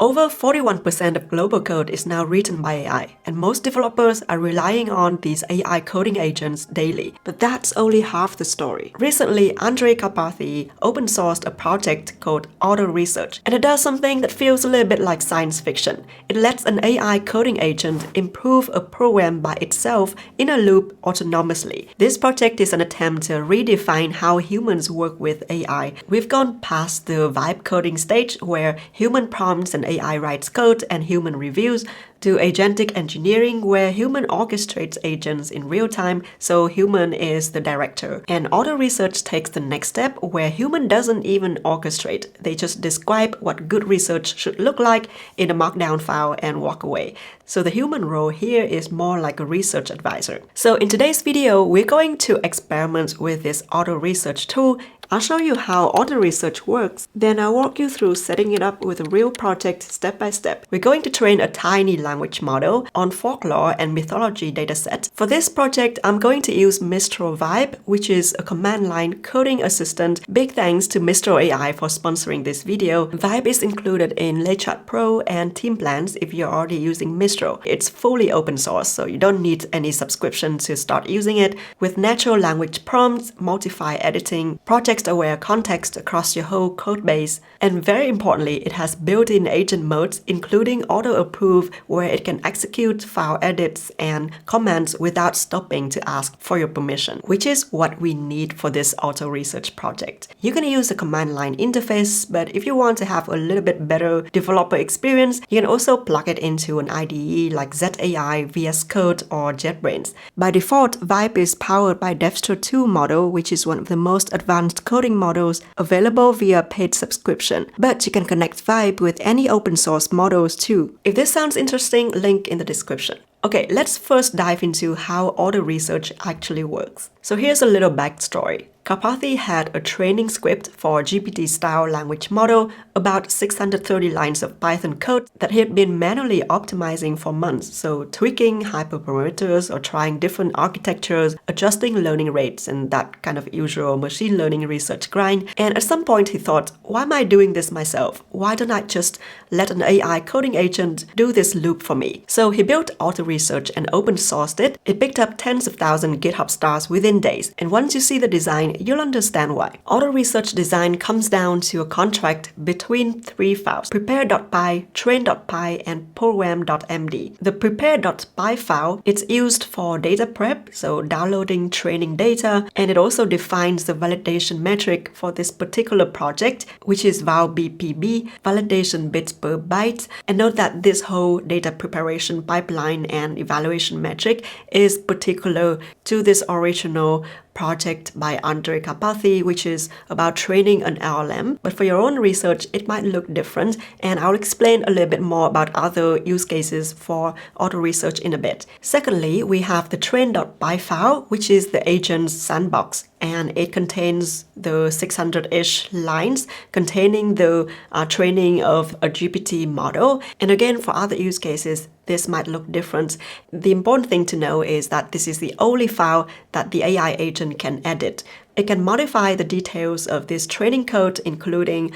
Over 41% of global code is now written by AI, and most developers are relying on these AI coding agents daily. But that's only half the story. Recently, Karpathy open-sourced a project called Autoresearch, and it does something that feels a little bit like science fiction. It lets an AI coding agent improve a program by itself in a loop autonomously. This project is an attempt to redefine how humans work with AI. We've gone past the vibe coding stage where human prompts and AI writes code and human reviews, to agentic engineering where human orchestrates agents in real time, so human is the director. And Autoresearch takes the next step where human doesn't even orchestrate. They just describe what good research should look like in a markdown file and walk away. So the human role here is more like a research advisor. So in today's video, we're going to experiment with this Autoresearch tool. I'll show you how Autoresearch works, then I'll walk you through setting it up with a real project step by step. We're going to train a tiny language model on folklore and mythology dataset. For this project, I'm going to use Mistral Vibe, which is a command line coding assistant. Big thanks to Mistral AI for sponsoring this video. Vibe is included in Laychat Pro and Team Plans if you're already using Mistral. It's fully open source, so you don't need any subscription to start using it. With natural language prompts, multi-file editing, project-aware context across your whole code base, and very importantly, it has built-in agent modes, including auto-approve, where it can execute file edits and comments without stopping to ask for your permission, which is what we need for this Autoresearch project. You can use the command line interface, but if you want to have a little bit better developer experience, you can also plug it into an IDE like ZAI, VS Code, or JetBrains. By default, Vibe is powered by Devstra 2 model, which is one of the most advanced coding models available via paid subscription. But you can connect Vibe with any open source models too. If this sounds interesting, link in the description. Okay, let's first dive into how Autoresearch actually works. So here's a little backstory. Karpathy had a training script for GPT-style language model, about 630 lines of Python code that he had been manually optimizing for months, so tweaking hyperparameters or trying different architectures, adjusting learning rates, and that kind of usual machine learning research grind. And at some point he thought, why am I doing this myself? Why don't I just let an AI coding agent do this loop for me? So he built Autoresearch and open sourced it. It picked up tens of thousands GitHub stars within days. And once you see the design, you'll understand why. Autoresearch design comes down to a contract between three files: prepare.py, train.py, and program.md. The prepare.py file is used for data prep, so downloading training data, and it also defines the validation metric for this particular project, which is val_bpb, validation bits per byte. And note that this whole data preparation pipeline and evaluation metric is particular to this original project by Karpathy, which is about training an LLM. But for your own research, it might look different, and I'll explain a little bit more about other use cases for Autoresearch in a bit. Secondly, we have the train.py file, which is the agent's sandbox, and it contains the 600-ish lines containing the training of a GPT model. And again, for other use cases, this might look different. The important thing to know is that this is the only file that the AI agent can edit. It can modify the details of this training code, including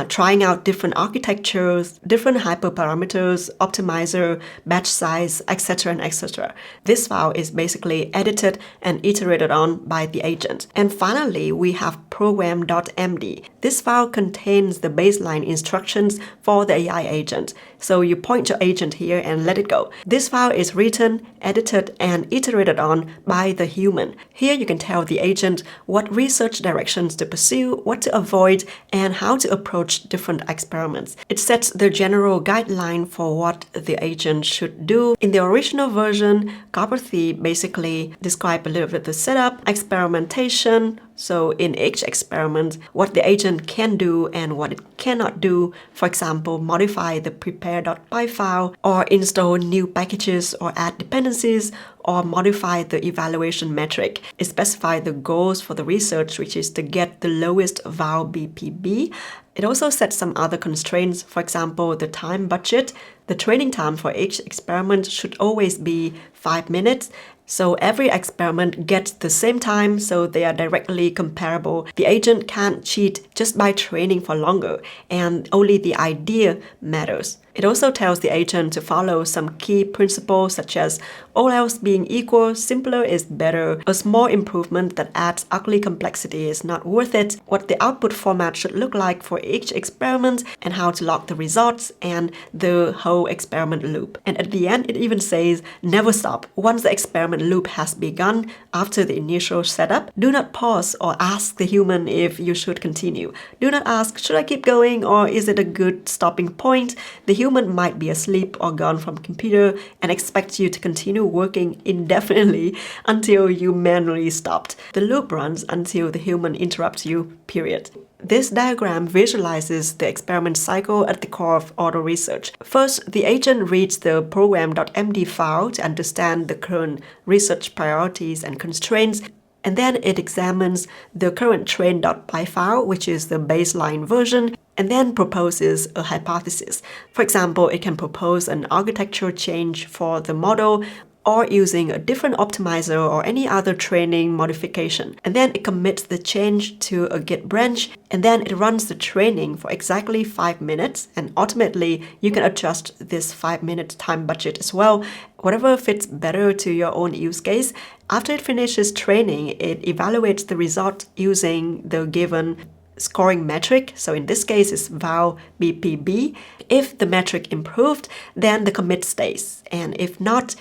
trying out different architectures, different hyperparameters, optimizer, batch size, etc. and etc. This file is basically edited and iterated on by the agent. And finally, we have program.md. This file contains the baseline instructions for the AI agent. So you point your agent here and let it go. This file is written, edited, and iterated on by the human. Here you can tell the agent what research directions to pursue, what to avoid, and how to approach different experiments. It sets the general guideline for what the agent should do. In the original version, Karpathy basically described a little bit the setup, experimentation, so in each experiment, what the agent can do and what it cannot do. For example, modify the prepare.py file, or install new packages or add dependencies, or modify the evaluation metric. It specifies the goals for the research, which is to get the lowest val_bpb. It also sets some other constraints, for example, the time budget. The training time for each experiment should always be 5 minutes. So every experiment gets the same time, so they are directly comparable. The agent can't cheat just by training for longer, and only the idea matters. It also tells the agent to follow some key principles such as all else being equal, simpler is better, a small improvement that adds ugly complexity is not worth it, what the output format should look like for each experiment, and how to log the results, and the whole experiment loop. And at the end, it even says, never stop. Once the experiment loop has begun, after the initial setup, do not pause or ask the human if you should continue. Do not ask, should I keep going or is it a good stopping point? The human might be asleep or gone from computer and expect you to continue working indefinitely until you manually stopped. The loop runs until the human interrupts you, period. This diagram visualizes the experiment cycle at the core of Autoresearch. First, the agent reads the program.md file to understand the current research priorities and constraints, and then it examines the current train.py file, which is the baseline version, and then proposes a hypothesis. For example, it can propose an architecture change for the model, or using a different optimizer or any other training modification. And then it commits the change to a Git branch, and then it runs the training for exactly 5 minutes, and ultimately you can adjust this 5-minute time budget as well, whatever fits better to your own use case. After it finishes training, it evaluates the result using the given scoring metric, so in this case it's val BPB. If the metric improved, then the commit stays, and if not,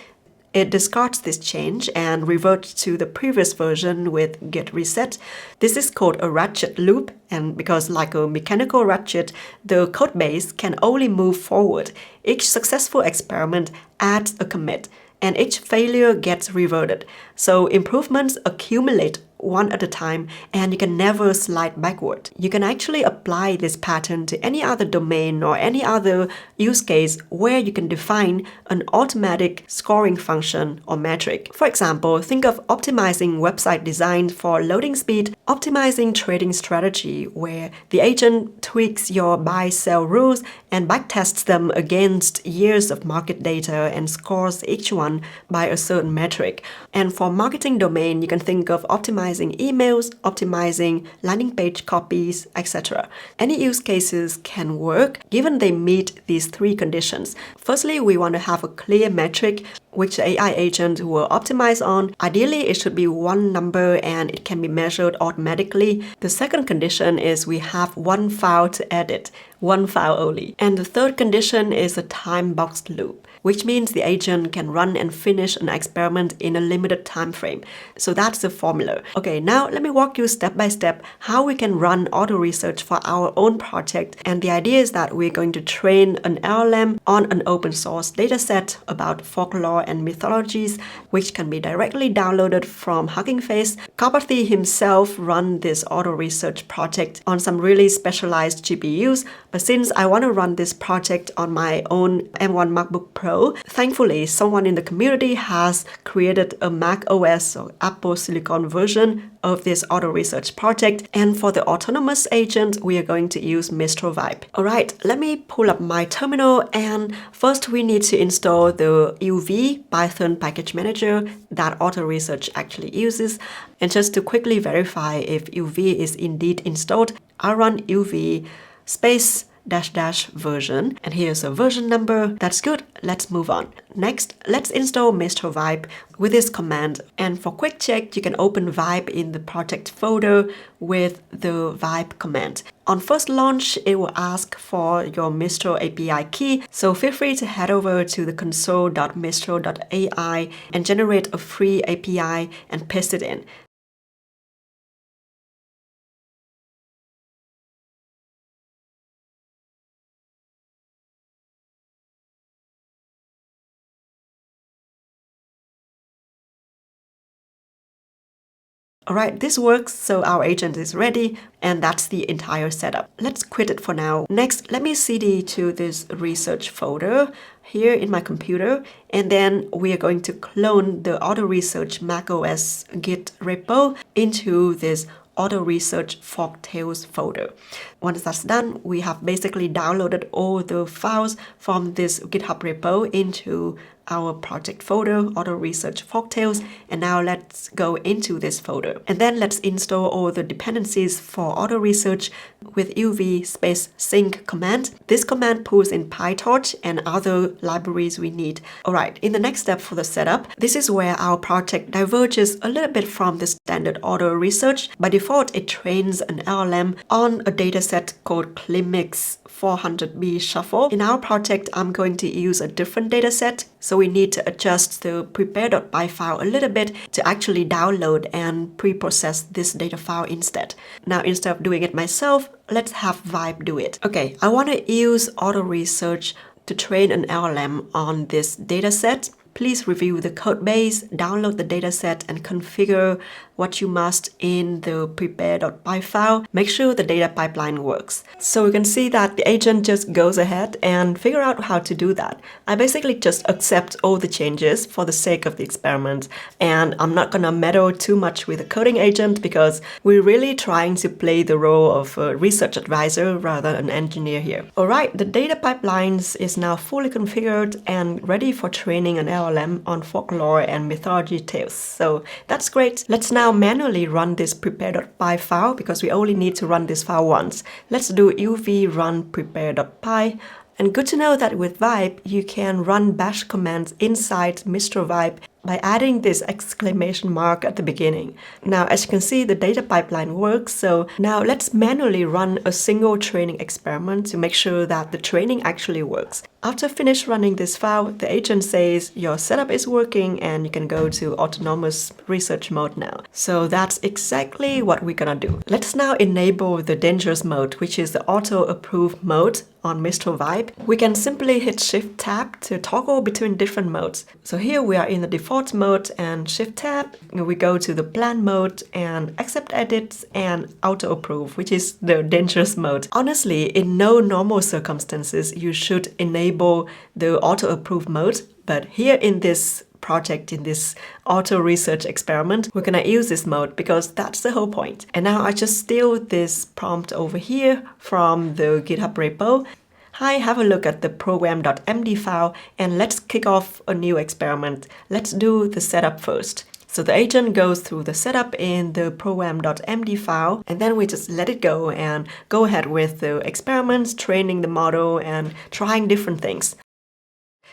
it discards this change and reverts to the previous version with git reset. This is called a ratchet loop, and because like a mechanical ratchet, the code base can only move forward. Each successful experiment adds a commit, and each failure gets reverted. So improvements accumulate one at a time, and you can never slide backward. You can actually apply this pattern to any other domain or any other use case where you can define an automatic scoring function or metric. For example, think of optimizing website design for loading speed, optimizing trading strategy where the agent tweaks your buy-sell rules and backtests them against years of market data and scores each one by a certain metric. And for marketing domain, you can think of optimizing emails, optimizing landing page copies, etc. Any use cases can work given they meet these 3 conditions. Firstly, we want to have a clear metric which the AI agent will optimize on. Ideally, it should be one number and it can be measured automatically. The second condition is we have one file to edit, one file only. And the third condition is a time-boxed loop, which means the agent can run and finish an experiment in a limited time frame. So that's the formula. Okay, now let me walk you step by step how we can run Autoresearch for our own project. And the idea is that we're going to train an LLM on an open source dataset about folklore and mythologies, which can be directly downloaded from Hugging Face. Karpathy himself run this Autoresearch project on some really specialized GPUs, but since I want to run this project on my own M1 MacBook Pro, thankfully someone in the community has created a Mac OS or Apple Silicon version of this Autoresearch project, and for the autonomous agent we are going to use Mistral Vibe. Alright, let me pull up my terminal, and first we need to install the UV Python package manager that Autoresearch actually uses. And just to quickly verify if UV is indeed installed, I'll run UV space -- version, and here's a version number. That's good. Let's move on. Next, let's install Mistral Vibe with this command. And for quick check, you can open Vibe in the project folder with the Vibe command. On first launch, it will ask for your Mistral API key, so feel free to head over to the console.mistral.ai and generate a free API and paste it in. Alright, this works, so our agent is ready, and that's the entire setup. Let's quit it for now. Next, let me cd to this research folder here in my computer, and then we are going to clone the Autoresearch macOS Git repo into this Autoresearch Folktales folder. Once that's done, we have basically downloaded all the files from this GitHub repo into our project folder, Autoresearch Folktales, and now let's go into this folder. And then let's install all the dependencies for Autoresearch with uv space sync command. This command pulls in PyTorch and other libraries we need. Alright, in the next step for the setup, this is where our project diverges a little bit from the standard Autoresearch. By default, it trains an LLM on a dataset called Climix 400B Shuffle. In our project, I'm going to use a different dataset, so we need to adjust the prepare.py file a little bit to actually download and pre-process this data file instead. Now, instead of doing it myself, let's have Vibe do it. Okay, I want to use Autoresearch to train an LLM on this dataset. Please review the code base, download the dataset, and configure what you must in the prepare.py file. Make sure the data pipeline works. So you can see that the agent just goes ahead and figure out how to do that. I basically just accept all the changes for the sake of the experiment, and I'm not gonna meddle too much with the coding agent because we're really trying to play the role of a research advisor rather than an engineer here. Alright, the data pipelines is now fully configured and ready for training an LLM on folklore and mythology tales. So that's great. Let's now manually run this prepare.py file because we only need to run this file once. Let's do uv run prepare.py. And good to know that with Vibe, you can run bash commands inside Mistral Vibe by adding this exclamation mark at the beginning. Now, as you can see, the data pipeline works. So now let's manually run a single training experiment to make sure that the training actually works. After finish running this file, the agent says your setup is working and you can go to autonomous research mode now. So that's exactly what we're gonna do. Let's now enable the dangerous mode, which is the auto approve mode on Mistral Vibe. We can simply hit Shift Tab to toggle between different modes. So here we are in the default mode, and Shift Tab, we go to the plan mode and accept edits and auto approve, which is the dangerous mode. Honestly, in no normal circumstances, you should enable the auto approve mode, but here in this project, in this Autoresearch experiment, we're gonna use this mode because that's the whole point. And now I just steal this prompt over here from the GitHub repo. Hi, have a look at the program.md file and let's kick off a new experiment. Let's do the setup first. So the agent goes through the setup in the program.md file, and then we just let it go and go ahead with the experiments, training the model and trying different things.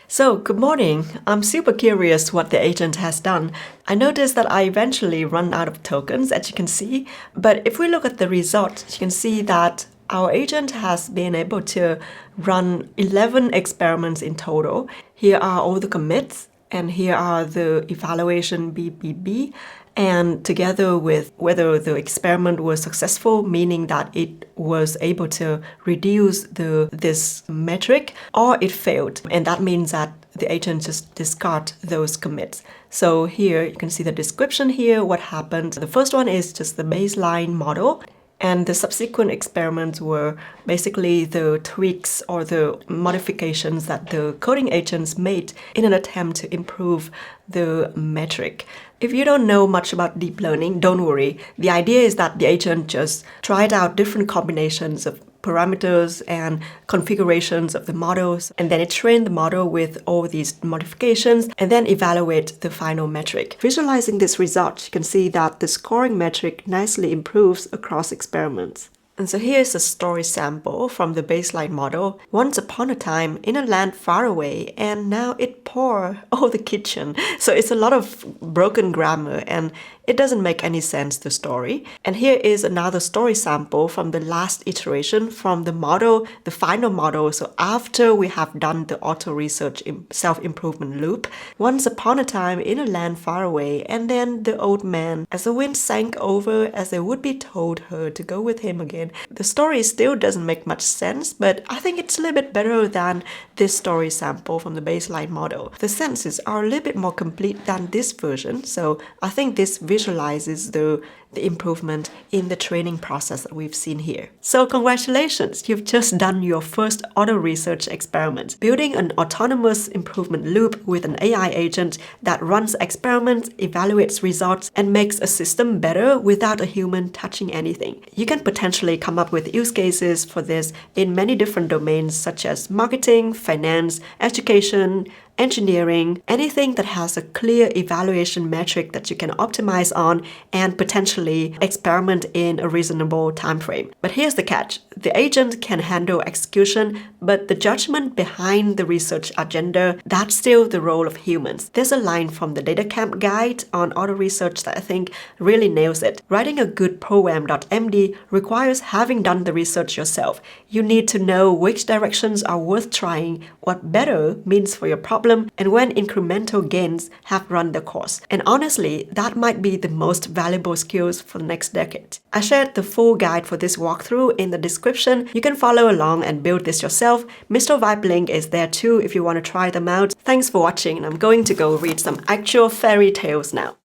So, good morning. I'm super curious what the agent has done. I noticed that I eventually run out of tokens, as you can see, but if we look at the results, you can see that our agent has been able to run 11 experiments in total. Here are all the commits, and here are the evaluation BBB, and together with whether the experiment was successful, meaning that it was able to reduce this metric, or it failed, and that means that the agent just discard those commits. So here you can see the description here, what happened. The first one is just the baseline model, and the subsequent experiments were basically the tweaks or the modifications that the coding agents made in an attempt to improve the metric. If you don't know much about deep learning, don't worry. The idea is that the agent just tried out different combinations of parameters and configurations of the models, and then it trained the model with all these modifications and then evaluate the final metric. Visualizing this result, you can see that the scoring metric nicely improves across experiments. And so here's a story sample from the baseline model. Once upon a time, in a land far away, and now it pour the kitchen. So it's a lot of broken grammar and it doesn't make any sense, the story. And here is another story sample from the last iteration from the model, the final model. So after we have done the Autoresearch self-improvement loop, once upon a time in a land far away, and then the old man, as the wind sank over as the would-be told her to go with him again. The story still doesn't make much sense, but I think it's a little bit better than this story sample from the baseline model. The sentences are a little bit more complete than this version, so I think this visualizes the improvement in the training process that we've seen here. So congratulations, you've just done your first Autoresearch experiment, building an autonomous improvement loop with an AI agent that runs experiments, evaluates results, and makes a system better without a human touching anything. You can potentially come up with use cases for this in many different domains such as marketing, finance, education, engineering, anything that has a clear evaluation metric that you can optimize on and potentially experiment in a reasonable time frame. But here's the catch. The agent can handle execution, but the judgment behind the research agenda, that's still the role of humans. There's a line from the Data Camp guide on Autoresearch that I think really nails it. Writing a good program.md requires having done the research yourself. You need to know which directions are worth trying, what better means for your problem, and when incremental gains have run the course. And honestly, that might be the most valuable skills for the next decade. I shared the full guide for this walkthrough in the description. You can follow along and build this yourself. Mistral Vibe link is there too if you want to try them out. Thanks for watching, and I'm going to go read some actual fairy tales now.